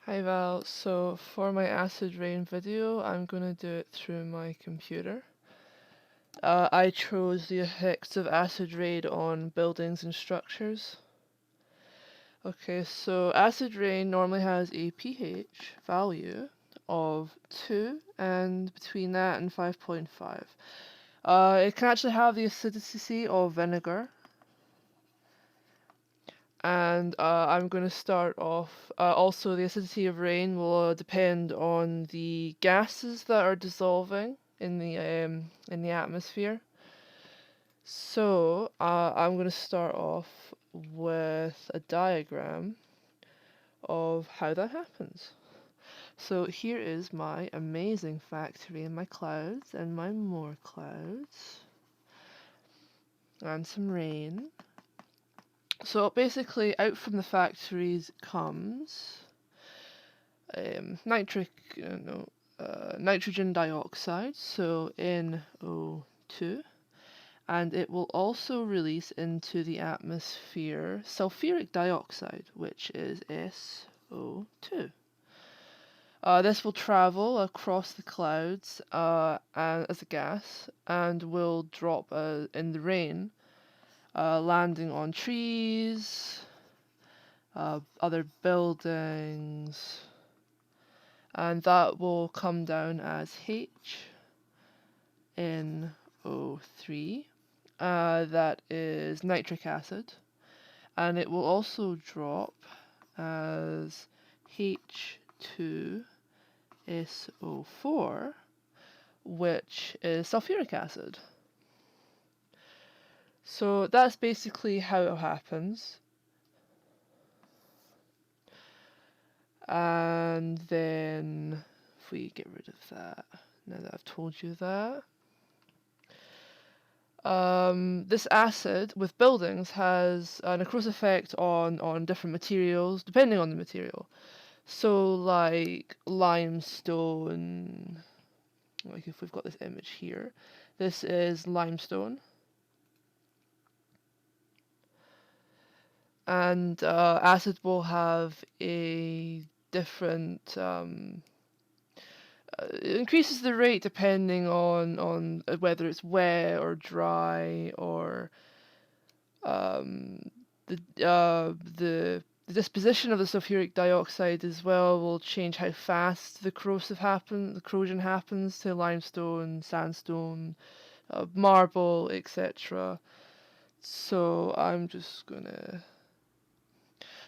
Hi Val, so for my acid rain video, I'm gonna do it through my computer. I chose the effects of acid rain on buildings and structures. Okay, so acid rain normally has a pH value of 2 and between that and 5.5. It can actually have the acidity of vinegar. And I'm going to start off. Also, the acidity of rain will depend on the gases that are dissolving in the atmosphere. So I'm going to start off with a diagram of how that happens. So here is my amazing factory and my clouds and my more clouds and some rain. So basically, out from the factories comes nitrogen dioxide, so NO2, and it will also release into the atmosphere sulfuric dioxide, which is SO2. This will travel across the clouds as a gas and will drop in the rain, landing on trees, other buildings, and that will come down as HNO3. That is nitric acid, and it will also drop as H2SO4, which is sulfuric acid. So that's basically how it happens. And then if we get rid of that, now that I've told you that, this acid with buildings has a necrosive effect on different materials, depending on the material. So like limestone, like if we've got this image here, this is limestone. And acid will have a different it increases the rate depending on whether it's wet or dry or the disposition of the sulfuric dioxide as well will change how fast the corrosion happens to limestone, sandstone, marble, etc. So I'm just gonna.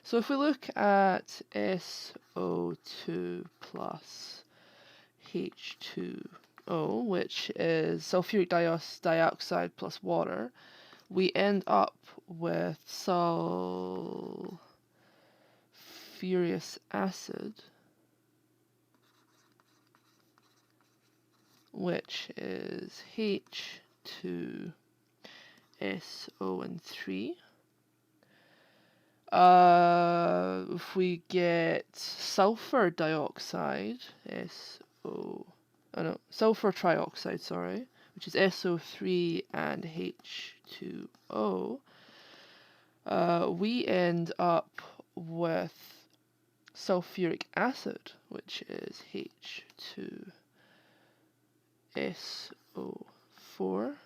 So if we look at SO2 plus H2O, which is sulfuric dioxide plus water, we end up with sulfuric acid, which is H2SO and 3. If we get sulfur dioxide, sulfur trioxide, sorry, which is SO3 and H2O, we end up with sulfuric acid, which is H2SO4.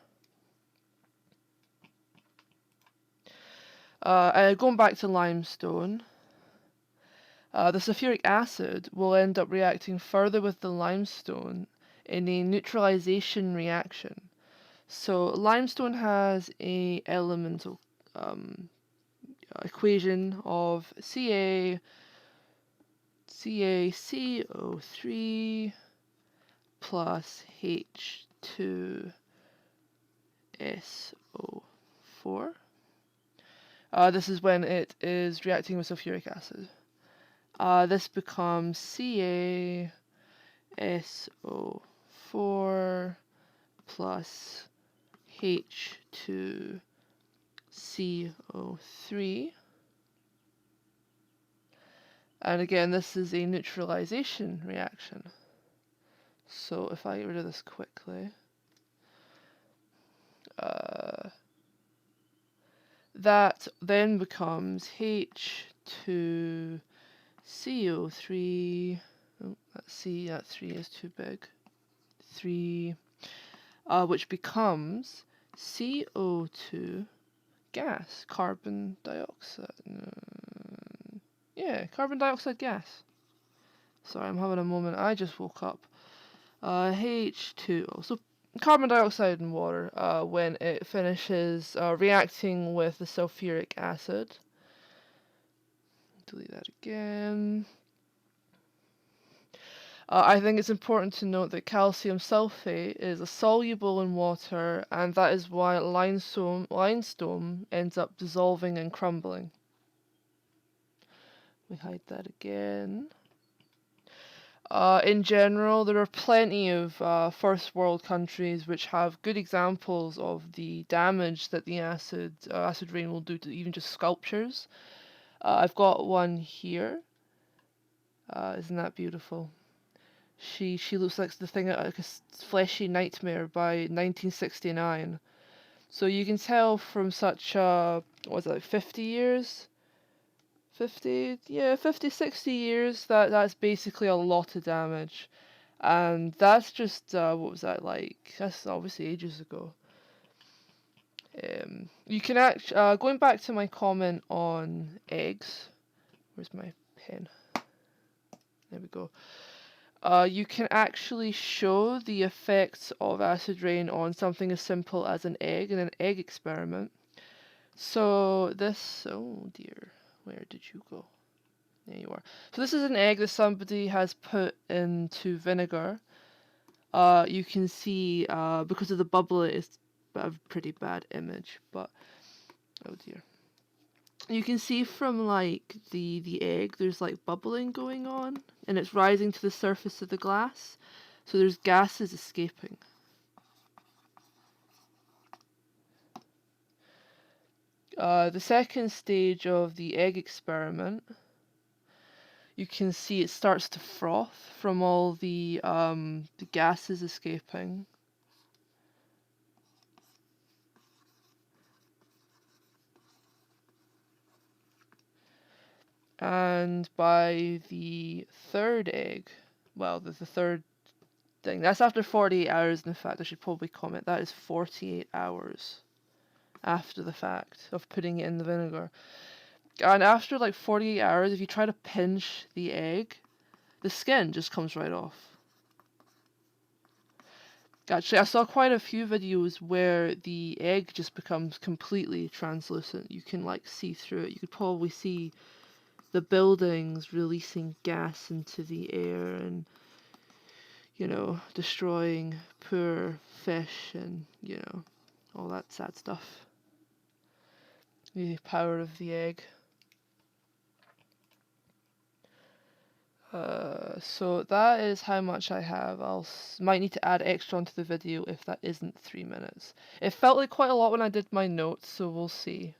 Going back to limestone, the sulfuric acid will end up reacting further with the limestone in a neutralization reaction. So limestone has a elemental equation of CaCO3 plus H2SO4. This is when it is reacting with sulfuric acid. This becomes CaSO4 plus H2CO3. And again, this is a neutralization reaction. So if I get rid of this quickly, that then becomes H2SO4 CO3, oh, let's see, that 3 is too big. 3, which becomes CO2 gas, carbon dioxide. Yeah, carbon dioxide gas. Sorry, I'm having a moment. I just woke up. H2O. So carbon dioxide and water, when it finishes reacting with the sulfuric acid. Delete that again. I think it's important to note that calcium sulfate is soluble in water, and that is why limestone ends up dissolving and crumbling. We hide that again. In general, there are plenty of first world countries which have good examples of the damage that the acid rain will do to even just sculptures. I've got one here. Isn't that beautiful? She looks like the thing like a fleshy nightmare by 1969. So you can tell from such what was it, like 50 years? 50, yeah, 50, 60 years, that's basically a lot of damage. And that's just, what was that like? That's obviously ages ago. You can actually, going back to my comment on eggs, where's my pen? There we go. You can actually show the effects of acid rain on something as simple as an egg in an egg experiment. So this, oh dear, where did you go? There you are. So this is an egg that somebody has put into vinegar. You can see, because of the bubble, it's a pretty bad image, but, oh dear. You can see from, like, the egg, there's, like, bubbling going on, and it's rising to the surface of the glass, so there's gases escaping. The second stage of the egg experiment, you can see it starts to froth from all the gases escaping. And by the third egg, well, the third thing, that's after 48 hours, in fact, I should probably comment, that is 48 hours after the fact of putting it in the vinegar. And after like 48 hours, if you try to pinch the egg, the skin just comes right off. Actually, I saw quite a few videos where the egg just becomes completely translucent. You can like see through it. You could probably see the buildings releasing gas into the air and, you know, destroying poor fish and, you know, all that sad stuff. The power of the egg. So that is how much I have. Might need to add extra onto the video if that isn't 3 minutes. It felt like quite a lot when I did my notes, so we'll see.